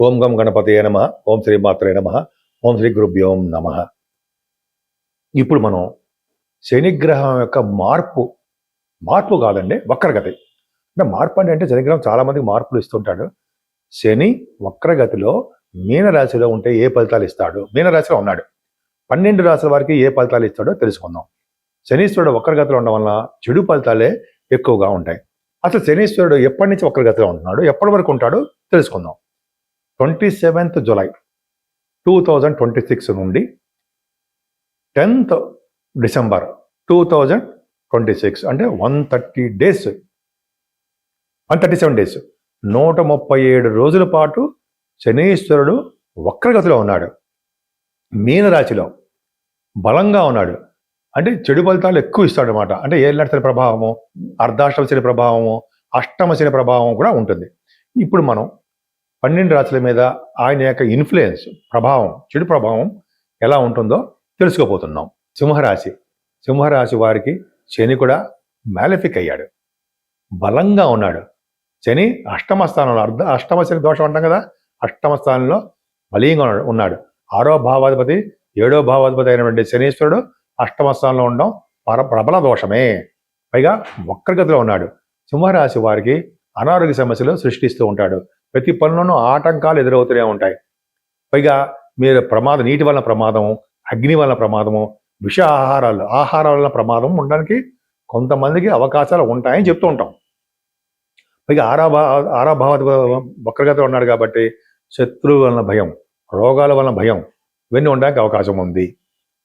ఓం గం గణపతయే నమః. ఓం శ్రీ మాత్రే నమః. ఓం శ్రీ గురుభ్యో నమః. ఇప్పుడు మనం శనిగ్రహం యొక్క మార్పు కాదండి, వక్రగతి. అంటే మార్పు అంటే శనిగ్రహం చాలా మందికి మార్పులు ఇస్తుంటాడు. శని వక్రగతిలో మీనరాశిలో ఉంటే ఏ ఫలితాలు ఇస్తాడు, మీనరాశిలో ఉన్నాడు, 12 రాశుల వారికి ఏ ఫలితాలు ఇస్తాడో తెలుసుకుందాం. శనీశ్వరుడు వక్రగతిలో ఉండడం వల్ల చెడు ఫలితాలే ఎక్కువగా ఉంటాయి. అసలు శనీశ్వరుడు ఎప్పటి నుంచి వక్రగతిలో ఉంటున్నాడు, ఎప్పటి వరకు ఉంటాడో తెలుసుకుందాం. 27th జూలై 2026 నుండి 10th డిసెంబర్ 2026 అంటే 137 డేస్ 137 రోజుల పాటు శనీశ్వరుడు వక్రగతిలో ఉన్నాడు. మీనరాశిలో బలంగా ఉన్నాడు. అంటే చెడు ఫలితాలు ఎక్కువ ఇస్తాడు అనమాట. అంటే ఏళ్ళనాటి శని ప్రభావము, అర్ధాష్టమ శని ప్రభావము, అష్టమ శని ప్రభావం కూడా ఉంటుంది. ఇప్పుడు మనం 12 రాశుల మీద ఆయన యొక్క ఇన్ఫ్లుయెన్స్, ప్రభావం, చెడు ప్రభావం ఎలా ఉంటుందో తెలుసుకోబోతున్నాం. సింహరాశి వారికి శని కూడా మ్యాలిఫిక్ అయ్యాడు, బలంగా ఉన్నాడు. శని అష్టమ స్థానంలో, అష్టమ శని దోషం అంటాం కదా, అష్టమ స్థానంలో బలీయంగా ఉన్నాడు. 6వ భావాధిపతి 7వ భావాధిపతి అయినటువంటి శనీశ్వరుడు అష్టమ స్థానంలో ఉండడం ప్రబల దోషమే. పైగా వక్రగతిలో ఉన్నాడు. సింహరాశి వారికి అనారోగ్య సమస్యలు సృష్టిస్తూ ఉంటాడు. ప్రతి పనులను ఆటంకాలు ఎదురవుతూనే ఉంటాయి. పైగా మీరు నీటి వలన ప్రమాదము, అగ్ని వలన ప్రమాదము, ఆహారాల వలన ప్రమాదం ఉండడానికి కొంతమందికి అవకాశాలు ఉంటాయని చెప్తూ ఉంటాం. పైగా ఆరో భావాధిపతి వక్రగతిలో ఉన్నాడు కాబట్టి శత్రువు వలన భయం, రోగాల వలన భయం, ఇవన్నీ ఉండడానికి అవకాశం ఉంది.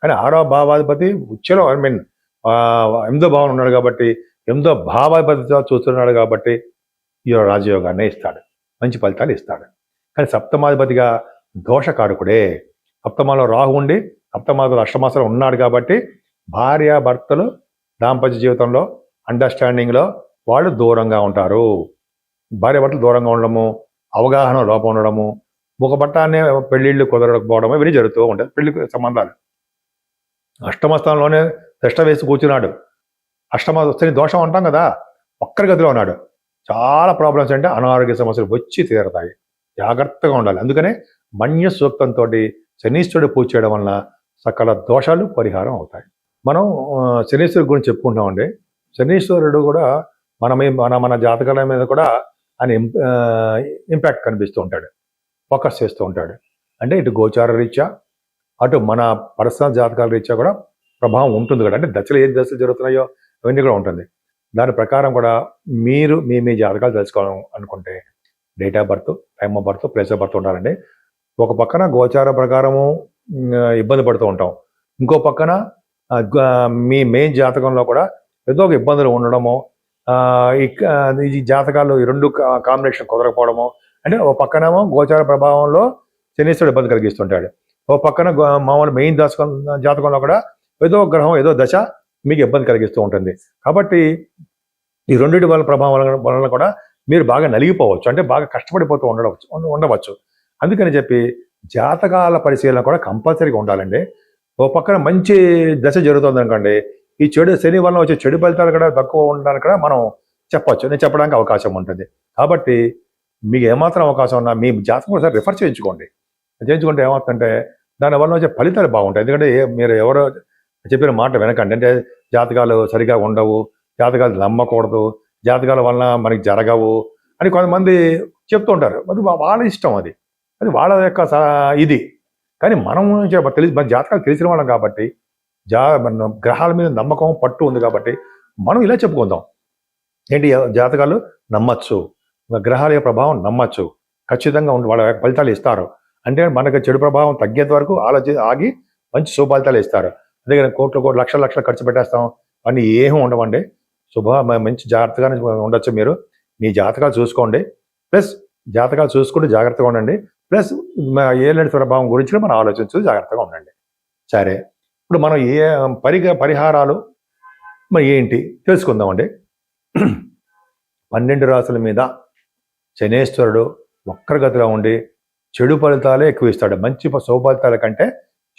కానీ 6వ భావాధిపతి ఉచ్చలో 8వ భావం ఉన్నాడు కాబట్టి 8వ భావాధిపతితో చూస్తున్నాడు కాబట్టి ఈ రాజయోగాన్ని ఇస్తాడు, మంచి ఫలితాలు ఇస్తాడు. కానీ సప్తమాధిపతిగా దోషకారకుడే. సప్తమాలో రాహు ఉండి సప్తమాధిపతి అష్టమాసంలో ఉన్నాడు కాబట్టి భార్యాభర్తలు దాంపత్య జీవితంలో అండర్స్టాండింగ్లో వాళ్ళు దూరంగా ఉంటారు. భార్యాభర్తలు దూరంగా ఉండడము, అవగాహన లోపం ఉండడము, ముఖపట్టాన్ని పెళ్లిళ్ళు కుదరకపోవడం, ఇవన్నీ జరుగుతూ ఉంటాయి. పెళ్లి సంబంధాలు అష్టమ స్థానంలోనే తిష్ట వేసి కూర్చున్నాడు. అష్టమ శని దోషం అంటాం కదా, వక్రగతిలో ఉన్నాడు. చాలా ప్రాబ్లమ్స్ అంటే అనారోగ్య సమస్యలు వచ్చి తీరతాయి. జాగ్రత్తగా ఉండాలి. అందుకనే మన్య సూక్తంతో శనీశ్వరుడు పూజ చేయడం వలన సకల దోషాలు పరిహారం అవుతాయి. మనం శనీశ్వరుడు గురించి చెప్పుకుంటామండి. శనీశ్వరుడు కూడా మన జాతకాల మీద కూడా ఆయన ఇంపాక్ట్ కనిపిస్తూ ఉంటాడు, ఫోకస్ చేస్తూ ఉంటాడు. అంటే ఇటు గోచార రీత్యా, అటు మన పర్సనల్ జాతకాల రీత్యా కూడా ప్రభావం ఉంటుంది కదా. అంటే దశలు ఏ దశలు జరుగుతున్నాయో అవన్నీ కూడా ఉంటుంది. దాని ప్రకారం కూడా మీరు మీ జాతకాలు తెలుసుకోవాలి అనుకుంటే date of birth, time of birth, place of birth ఉండాలండి. ఒక పక్కన గోచార ప్రకారము ఇబ్బంది పడుతూ ఉంటాం, ఇంకో పక్కన మీ మెయిన్ జాతకంలో కూడా ఏదో ఒక ఇబ్బందులు ఉండడము, ఈ జాతకాలు ఈ రెండు కాంబినేషన్ కుదరకపోవడము. అంటే ఒక పక్కనేమో గోచార ప్రభావంలో శనీశ్వరుడు ఇబ్బంది కలిగిస్తుంటాడు, ఒక పక్కన మామూలు మెయిన్ జాతకంలో కూడా ఏదో గ్రహం ఏదో దశ మీకు ఇబ్బంది కలిగిస్తూ ఉంటుంది. కాబట్టి ఈ రెండింటి వల్ల ప్రభావం వలన కూడా మీరు బాగా నలిగిపోవచ్చు, అంటే బాగా కష్టపడిపోతూ ఉండవచ్చు. అందుకని చెప్పి జాతకాల పరిశీలన కూడా కంపల్సరీగా ఉండాలండి. ఒక పక్కన మంచి దశ జరుగుతుంది అనుకోండి, ఈ శని వలన వచ్చే చెడు ఫలితాలు కూడా తక్కువ ఉండడానికి కూడా మనం చెప్పచ్చు, నేను చెప్పడానికి అవకాశం ఉంటుంది. కాబట్టి మీకు ఏమాత్రం అవకాశం ఉన్నా మీ జాతకం ఒకసారి రిఫర్ చేయించుకుంటే ఏమవుతుందంటే దానివల్ల వచ్చే ఫలితాలు బాగుంటాయి. ఎందుకంటే మీరు ఎవరో చెప్పిన మాట వినకండి. అంటే జాతకాలు సరిగా ఉండవు, జాతకాలు నమ్మకూడదు, జాతకాల వలన మనకి జరగవు అని కొంతమంది చెప్తూ ఉంటారు. అది వాళ్ళ ఇష్టం, అది వాళ్ళ యొక్క ఇది. కానీ మనం మన జాతకాలు తెలిసిన వాళ్ళం కాబట్టి, గ్రహాల మీద నమ్మకం పట్టు ఉంది కాబట్టి మనం ఇలా చెప్పుకుందాం. ఏంటి, జాతకాలు నమ్మచ్చు, గ్రహాల యొక్క ప్రభావం నమ్మచ్చు, ఖచ్చితంగా వాళ్ళ ఫలితాలు ఇస్తారు. అంటే మనకు చెడు ప్రభావం తగ్గేంత వరకు ఆగి మంచి శుభఫలితాలు ఇస్తారు. అందుకని కోట్లు లక్షలు ఖర్చు పెట్టేస్తాం అని ఏమీ ఉండవండి. మంచి జాగ్రత్తగానే ఉండొచ్చు. మీరు మీ జాతకాలు చూసుకోండి, ప్లస్ జాతకాలు చూసుకుంటూ జాగ్రత్తగా ఉండండి, ప్లస్ ఏళ్ళ ప్రభావం గురించి మనం ఆలోచించు జాగ్రత్తగా ఉండండి. సరే, ఇప్పుడు మనం పరిహారాలు మరి ఏంటి తెలుసుకుందామండి. 12 రాశుల మీద శనేశ్వరుడు వక్రగతిలో ఉండి చెడు ఫలితాలే ఎక్కువ ఇస్తాడు. మంచి శుభఫలితాల కంటే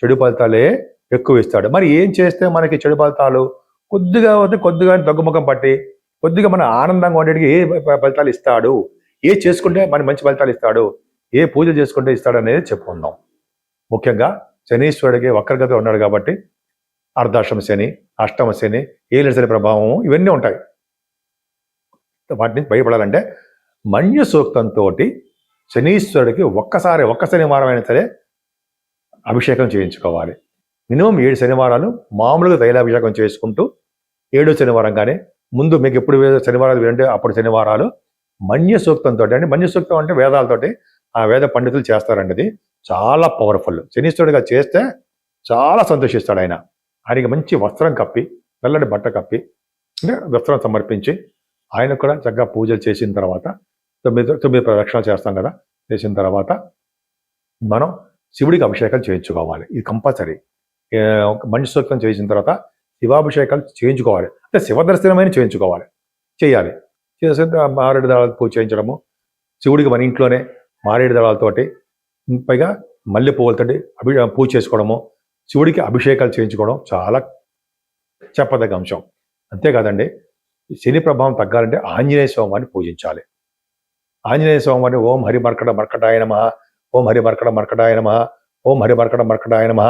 చెడు ఫలితాలే ఎక్కువ ఇస్తాడు. మరి ఏం చేస్తే మనకి చెడు ఫలితాలు కొద్దిగా తగ్గుముఖం పట్టి కొద్దిగా మన ఆనందంగా ఉండేటికి ఏ ఫలితాలు ఇస్తాడు, ఏ చేసుకుంటే మన మంచి ఫలితాలు ఇస్తాడు, ఏ పూజ చేసుకుంటే ఇస్తాడనేది చెప్పుకుందాం. ముఖ్యంగా శనీశ్వరుడికి వక్రగతిలో ఉన్నాడు కాబట్టి అర్ధాష్టమ శని, అష్టమ శని, ఏలిన శని ప్రభావం ఇవన్నీ ఉంటాయి. వాటి నుంచి బయటపడాలంటే మన్య సూక్తంతో శనీశ్వరుడికి ఒక్క శనివారం అయినా సరే అభిషేకం చేయించుకోవాలి. మినిమం 7 శనివారాలు మామూలుగా తైలాభిషేకం చేసుకుంటూ 7వ శనివారం కానీ ముందు మీకు ఎప్పుడు శనివారాలు వినంటే అప్పుడు శనివారాలు మన్య సూక్తంతో, అంటే మన్య సూక్తం అంటే వేదాలతోటి ఆ వేద పండితులు చేస్తారండి. అది చాలా పవర్ఫుల్. శనీశ్వరుడిగా చేస్తే చాలా సంతోషిస్తాడు ఆయన. ఆయనకి మంచి వస్త్రం కప్పి, నల్లటి బట్ట కప్పి, అంటే వస్త్రం సమర్పించి ఆయనకు కూడా చక్కగా పూజలు చేసిన తర్వాత 9 ప్రదక్షిణాలు చేస్తాం కదా, చేసిన తర్వాత మనం శివుడికి అభిషేకాలు చేయించుకోవాలి. ఇది కంపల్సరీ. మనిషి సూక్తం చేసిన తర్వాత శివాభిషేకాలు చేయించుకోవాలి. అంటే శివదర్శనమైన చేయాలి. చేసే మారేడు దళాలతో పూజ చేయించడము, శివుడికి మన ఇంట్లోనే మారేడు దళాలతోటి పైగా మల్లె పువ్వులతోటి పూజ చేసుకోవడము, శివుడికి అభిషేకాలు చేయించుకోవడం చాలా చెప్పదగ్గ అంశం. అంతేకాదండి, శని ప్రభావం తగ్గాలంటే ఆంజనేయ స్వామిని పూజించాలి. ఆంజనేయ స్వామిని ఓం హరి మర్కట మర్కటాయ నమః, ఓం హరి మర్కట మర్కటాయ నమః, ఓం హరి మర్కట మర్కటాయ నమః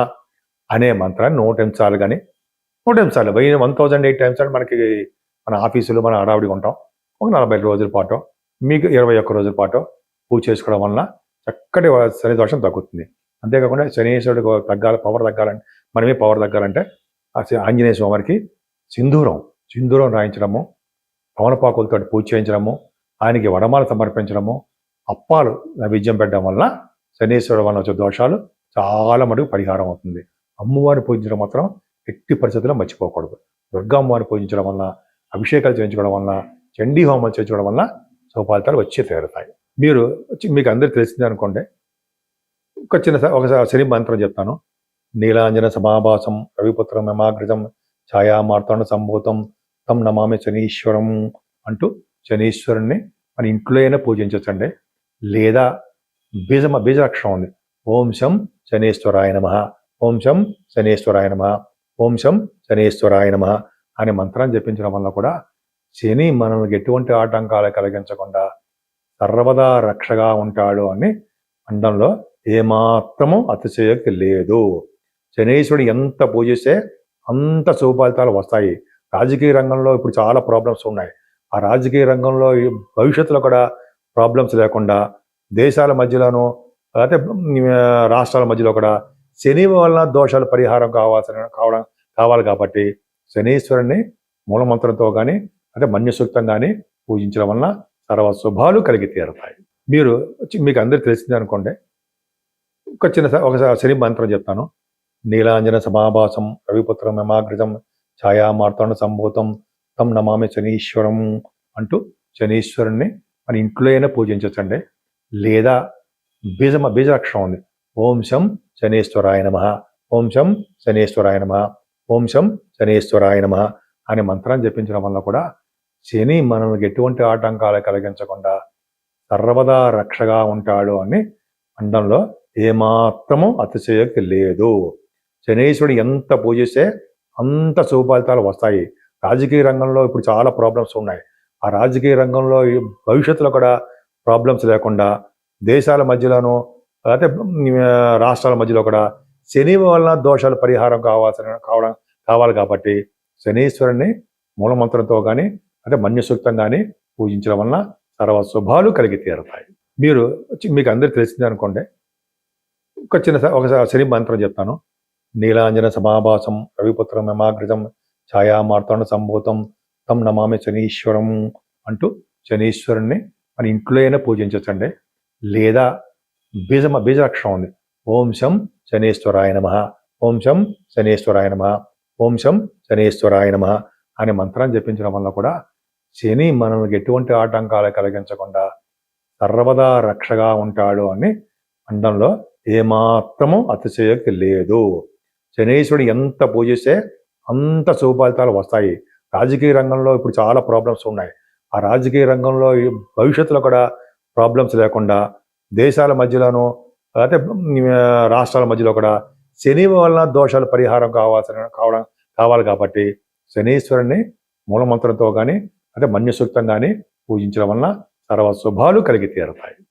అనే మంత్రాన్ని 100 సార్లు కానీ 100 సార్లు 1008 టైమ్స్ అని మనకి మన ఆఫీసులో మన హడావిడిగా ఉంటాం. ఒక 40 రోజుల పాటు, మీకు 21 రోజుల పాటు పూజ చేసుకోవడం వలన చక్కటి శని దోషం తగ్గుతుంది. అంతేకాకుండా శనీశ్వరుడికి పవర్ తగ్గాలంటే, మనమే పవర్ తగ్గాలంటే ఆంజనేయ స్వామికి సింధూరం రాయించడము, పవనపాకులతో పూజ చేయించడము, ఆయనకి వడమాలు సమర్పించడము, అప్పాలు నైవేద్యం పెట్టడం వల్ల శనీశ్వరుడు వల్ల వచ్చే దోషాలు చాలా మటుకు పరిహారం అవుతుంది. అమ్మవారిని పూజించడం మాత్రం ఎట్టి పరిస్థితుల్లో మర్చిపోకూడదు. దుర్గమ్మవారిని పూజించడం వల్ల, అభిషేకాలు చేయించుకోవడం వల్ల, చండీ హోమం చేయించుకోవడం వల్ల శుభఫలితాలు వచ్చి తీరుతాయి. మీకు అందరికీ తెలిసిందే అనుకోండి, ఒక శని మంత్రం చెప్తాను. నీలాంజన సమాభాసం రవిపుత్రం యమాగ్రజం ఛాయామార్తాండ సంభూతం తం నమామి శనీశ్వరం అంటూ శనీశ్వరుణ్ణి మన ఇంట్లో అయినా పూజించవచ్చండి. లేదా బీజాక్షరం ఉంది. ఓం శం శనేశ్వరాయ నమః, ఓం శం శనేశ్వరాయ నమః, ఓం శం శనేశ్వరాయ నమః అనే మంత్రాన్ని జపించడం వల్ల కూడా శని మనల్ని ఎటువంటి ఆటంకాలు కలిగించకుండా సర్వదా రక్షగా ఉంటాడు అని అనడంలో ఏమాత్రము అతిశయోక్తి లేదు. శనీశ్వరుడు ఎంత పూజిస్తే అంత శుభఫలితాలు వస్తాయి. రాజకీయ రంగంలో ఇప్పుడు చాలా ప్రాబ్లమ్స్ ఉన్నాయి. ఆ రాజకీయ రంగంలో భవిష్యత్తులో కూడా ప్రాబ్లమ్స్ లేకుండా దేశాల మధ్యలోనూ లేకపోతే రాష్ట్రాల మధ్యలో కూడా శని వలన దోషాలు పరిహారం కావాలి కాబట్టి శనీశ్వరుని మూలమంత్రంతో కానీ అంటే మన్య సూక్తం కానీ పూజించడం వలన సర్వ శుభాలు కలిగి తీరుతాయి. మీకు అందరికీ తెలిసిందే అనుకోండి, ఒక శని మంత్రం చెప్తాను. నీలాంజన సమాభాసం రవిపుత్రం యమాగ్రజం ఛాయామార్తాండ సంభూతం తం నమామి శనీశ్వరం అంటూ శనీశ్వరుణ్ణి మన ఇంట్లో అయినా పూజించవచ్చండి. లేదా బీజాక్షరం ఉంది. ఓం శం శనేశ్వరాయ నమః, ఓం శం శనేశ్వరాయ నమః, ఓం శం శనేశ్వరాయ నమః అనే మంత్రాన్ని జపించడం వల్ల కూడా శని మనల్ని ఎటువంటి ఆటంకాలు కలిగించకుండా సర్వదా రక్షగా ఉంటాడు అని అనడంలో ఏమాత్రము అతిశయోక్తి లేదు. శనీశ్వరుడు ఎంత పూజిస్తే అంత శుభఫలితాలు వస్తాయి. రాజకీయ రంగంలో ఇప్పుడు చాలా ప్రాబ్లమ్స్ ఉన్నాయి. ఆ రాజకీయ రంగంలో భవిష్యత్తులో కూడా ప్రాబ్లమ్స్ లేకుండా దేశాల మధ్యలోనూ లేకపోతే రాష్ట్రాల మధ్యలో కూడా శని వలన దోషాలు పరిహారం కావాలి కాబట్టి శనీశ్వరుని మూలమంత్రంతో కానీ అంటే మన్య సూక్తం కానీ పూజించడం వలన సర్వ శుభాలు కలిగి తీరుతాయి. మీకు అందరికీ తెలిసిందే అనుకోండి, ఒక శని మంత్రం చెప్తాను. నీలాంజన సమాభాసం రవిపుత్రం యమాగ్రజం ఛాయామార్తాండ సంభూతం తం నమామి శనీశ్వరం అంటూ శనీశ్వరుణ్ణి మన ఇంట్లో అయినా పూజించవచ్చండి. లేదా బీజాక్షరం ఉంది. ఓం శం శనేశ్వరాయ నమః, ఓం శం శనేశ్వరాయ నమః, ఓం శం శనేశ్వరాయ నమః అనే మంత్రాన్ని జపించడం వల్ల కూడా శని మనల్ని ఎటువంటి ఆటంకాలు కలిగించకుండా సర్వదా రక్షగా ఉంటాడు అని అనడంలో ఏమాత్రము అతిశయోక్తి లేదు. శనీశ్వరుడు ఎంత పూజిస్తే అంత శుభఫలితాలు వస్తాయి. రాజకీయ రంగంలో ఇప్పుడు చాలా ప్రాబ్లమ్స్ ఉన్నాయి. ఆ రాజకీయ రంగంలో భవిష్యత్తులో కూడా ప్రాబ్లమ్స్ లేకుండా దేశాల మధ్యలోనూ లేకపోతే రాష్ట్రాల మధ్యలో కూడా శని వలన దోషాలు పరిహారం కావాలి కాబట్టి శనీశ్వరుని మూలమంత్రంతో కానీ అంటే మన్య సూక్తం కానీ పూజించడం వలన సర్వ శుభాలు కలిగి తీరుతాయి.